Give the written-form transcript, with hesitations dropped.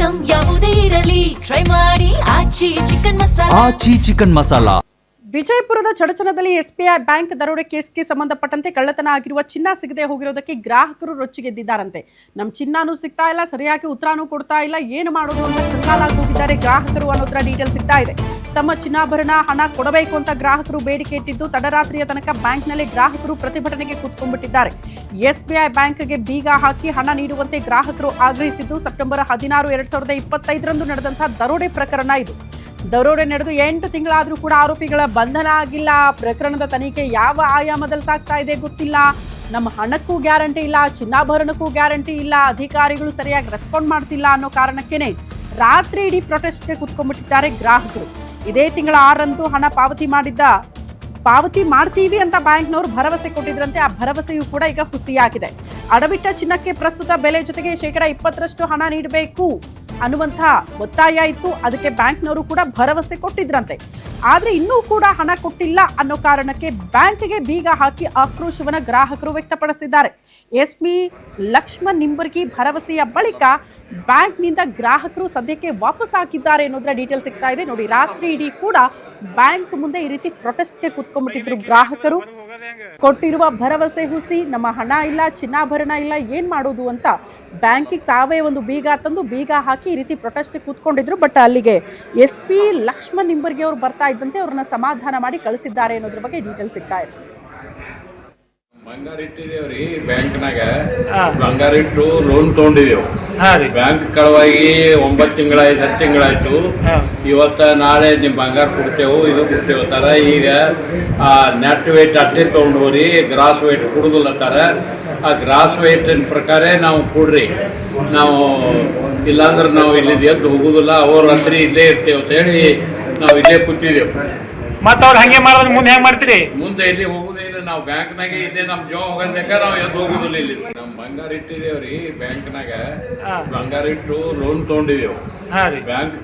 Item ಯಾವುದೇ ಇರಲಿ try ಮಾಡಿ ಆಚಿ ಚಿಕನ್ ಮಸಾಲಾ. ವಿಜಯಪುರದ ಚಡಚಣದಲ್ಲಿ ಎಸ್ಬಿಐ ಬ್ಯಾಂಕ್ ದರೋಡೆ ಕೇಸ್ಗೆ ಸಂಬಂಧಪಟ್ಟಂತೆ ಕಳ್ಳತನ ಆಗಿರುವ ಚಿನ್ನ ಸಿಗದೆ ಹೋಗಿರೋದಕ್ಕೆ ಗ್ರಾಹಕರು ರೊಚ್ಚಿಗೆದ್ದಿದ್ದಾರಂತೆ. ನಮ್ಮ ಚಿನ್ನಾನು ಸಿಗ್ತಾ ಇಲ್ಲ, ಸರಿಯಾಗಿ ಉತ್ತರನೂ ಕೊಡ್ತಾ ಇಲ್ಲ, ಏನು ಮಾಡೋದು ಅಂತ ಕಂಗಾಲಾಗಿ ಹೋಗಿದ್ದಾರೆ ಗ್ರಾಹಕರು ಅನ್ನೋದರ ಡೀಟೇಲ್ ಸಿಗ್ತಾ ಇದೆ. ತಮ್ಮ ಚಿನ್ನಾಭರಣ ಹಣ ಕೊಡಬೇಕು ಅಂತ ಗ್ರಾಹಕರು ಬೇಡಿಕೆ ಇಟ್ಟಿದ್ದು ತಡರಾತ್ರಿಯ ತನಕ ಬ್ಯಾಂಕ್ನಲ್ಲಿ ಗ್ರಾಹಕರು ಪ್ರತಿಭಟನೆಗೆ ಕೂತ್ಕೊಂಡ್ಬಿಟ್ಟಿದ್ದಾರೆ. ಎಸ್ಬಿಐ ಬ್ಯಾಂಕ್ಗೆ ಬೀಗ ಹಾಕಿ ಹಣ ನೀಡುವಂತೆ ಗ್ರಾಹಕರು ಆಗ್ರಹಿಸಿದ್ದು ಸೆಪ್ಟೆಂಬರ್ 16, 2025ರಂದು ನಡೆದಂತಹ ದರೋಡೆ ಪ್ರಕರಣ ಇದು. ದರೋಡೆ ನಡೆದು 8 ತಿಂಗಳಾದರೂ ಕೂಡ ಆರೋಪಿಗಳ ಬಂಧನ ಆಗಿಲ್ಲ. ಪ್ರಕರಣದ ತನಿಖೆ ಯಾವ ಆಯಾಮದಲ್ಲಿ ಸಾಗ್ತಾ ಇದೆ ಗೊತ್ತಿಲ್ಲ. ನಮ್ಮ ಹಣಕ್ಕೂ ಗ್ಯಾರಂಟಿ ಇಲ್ಲ, ಚಿನ್ನಾಭರಣಕ್ಕೂ ಗ್ಯಾರಂಟಿ ಇಲ್ಲ, ಅಧಿಕಾರಿಗಳು ಸರಿಯಾಗಿ ರೆಸ್ಪಾಂಡ್ ಮಾಡ್ತಿಲ್ಲ ಅನ್ನೋ ಕಾರಣಕ್ಕೇನೆ ರಾತ್ರಿ ಇಡೀ ಪ್ರೊಟೆಸ್ಟ್ಗೆ ಕೂತ್ಕೊಂಡ್ಬಿಟ್ಟಿದ್ದಾರೆ ಗ್ರಾಹಕರು. ಇದೇ ತಿಂಗಳ 6ರಂದು ಹಣ ಪಾವತಿ ಮಾಡ್ತೀವಿ ಅಂತ ಬ್ಯಾಂಕ್ನವರು ಭರವಸೆ ಕೊಟ್ಟಿದ್ರಂತೆ. ಆ ಭರವಸೆಯೂ ಕೂಡ ಈಗ ಹುಸಿಯಾಗಿದೆ. ಅಡವಿಟ್ಟ ಚಿನ್ನಕ್ಕೆ ಪ್ರಸ್ತುತ ಬೆಲೆ ಜೊತೆಗೆ 20% ಹಣ ನೀಡಬೇಕು ಅನ್ನುವಂಥ ಒತ್ತಾಯ ಇತ್ತು. ಅದಕ್ಕೆ ಬ್ಯಾಂಕ್ನವರು ಕೂಡ ಭರವಸೆ ಕೊಟ್ಟಿದ್ರಂತೆ. ಆದರೆ ಇನ್ನೂ ಕೂಡ ಹಣ ಕೊಟ್ಟಿಲ್ಲ ಅನ್ನೋ ಕಾರಣಕ್ಕೆ ಬ್ಯಾಂಕ್ಗೆ ಬೀಗ ಹಾಕಿ ಆಕ್ರೋಶವನ್ನು ಗ್ರಾಹಕರು ವ್ಯಕ್ತಪಡಿಸಿದ್ದಾರೆ. ಎಸ್ಪಿ ಲಕ್ಷ್ಮಣ್ ನಿಂಬರ್ಗಿ ಭರವಸೆಯ ಬಳಿಕ ಬ್ಯಾಂಕ್ನಿಂದ ಗ್ರಾಹಕರು ಸದ್ಯಕ್ಕೆ ವಾಪಸ್ ಹಾಕಿದ್ದಾರೆ ಅನ್ನೋದರ ಡೀಟೇಲ್ ಸಿಗ್ತಾ ಇದೆ. ನೋಡಿ, ರಾತ್ರಿ ಇಡೀ ಕೂಡ ಬ್ಯಾಂಕ್ ಮುಂದೆ ಈ ರೀತಿ ಪ್ರೊಟೆಸ್ಟ್ಗೆ ಕೂತ್ಕೊಂಡ್ಬಿಟ್ಟಿದ್ರು ಗ್ರಾಹಕರು. ಕೊಟ್ಟಿರುವ ಭರವಸೆ ಹುಸಿ, ನಮ್ಮ ಹಣ ಇಲ್ಲ, ಚಿನ್ನಾಭರಣ ಇಲ್ಲ, ಏನ್ ಮಾಡೋದು ಅಂತ ಬ್ಯಾಂಕಿಗೆ ತಾವೇ ಒಂದು ಬೀಗ ತಂದು ಬೀಗ ಹಾಕಿ ಈ ರೀತಿ ಪ್ರೊಟೆಸ್ಟ್ ಕೂತ್ಕೊಂಡಿದ್ರು. ಬಟ್ ಅಲ್ಲಿಗೆ ಎಸ್ಪಿ ಲಕ್ಷ್ಮಣ್ ನಿಂಬರ್ಗಿ ಅವರು ಬರ್ತಾ ಇದ್ದಂತೆ ಅವ್ರನ್ನ ಸಮಾಧಾನ ಮಾಡಿ ಕಳಿಸಿದ್ದಾರೆ ಅನ್ನೋದ್ರ ಬಗ್ಗೆ ಡೀಟೇಲ್ ಸಿಗ್ತಾ ಇದೆ. ಬಂಗಾರ ಇಟ್ಟಿದೇವ್ರಿ ಬ್ಯಾಂಕ್ನಾಗ, ಬಂಗಾರ ಇಟ್ಟು ಲೋನ್ ತಗೊಂಡಿದೇವು. ಬ್ಯಾಂಕ್ ಕಳವಾಗಿ 9 ತಿಂಗಳಾಯ್ತು, 10 ತಿಂಗಳಾಯ್ತು. ಇವತ್ತ ನಾಳೆ ನಿಮ್ ಬಂಗಾರ ಕೊಡ್ತೇವು, ಇದು ಕೊಡ್ತೇವೆ ತರ. ಈಗ ನೆಟ್ ವೇಟ್ ಅಟ್ಟೆ ತಗೊಂಡವ್ರಿ, ಗ್ರಾಸ್ ವೇಟ್ ಕೊಡುದಿಲ್ಲತ್ತಾರ. ಆ ಗ್ರಾಸ್ ವೇಟ್ ಪ್ರಕಾರ ನಾವು ಕೊಡ್ರಿ, ನಾವು ಇಲ್ಲಾಂದ್ರೆ ನಾವು ಇಲ್ಲಿ ಎದ್ದು ಹೋಗುದಿಲ್ಲ, ಅವ್ರ ರಾತ್ರಿ ಇಲ್ಲೇ ಇರ್ತೇವೆ ಅಂತ ಹೇಳಿ ನಾವು ಇಲ್ಲೇ ಕೂತಿದ್ದೇವೆ. ಮತ್ತ ಅವ್ರು ಹಂಗೆ ಮಾಡಿದ್ರೆ ಮುಂದೆ ಹೆಂಗ್ ಮಾಡ್ತೀರಿ? ಮುಂದೆ ಇಲ್ಲಿ ಹೋಗುದೇ ಇಲ್ಲ, ನಾವು ಬ್ಯಾಂಕ್ನಾಗೆ ಇಲ್ಲೇ ನಮ್ ಜೋ ಹೋಗಂದೇಕ ನಾವು ಎದ್ದು ಹೋಗುದಿಲ್ಲ. ಇಲ್ಲಿ ನಮ್ ಬಂಗಾರ ಇಟ್ಟಿದೇವ್ರಿ ಬ್ಯಾಂಕ್ನಾಗ, ಬಂಗಾರ ಇಟ್ಟು ಲೋನ್ ತಗೊಂಡಿದೇವು. ಬ್ಯಾಂಕ್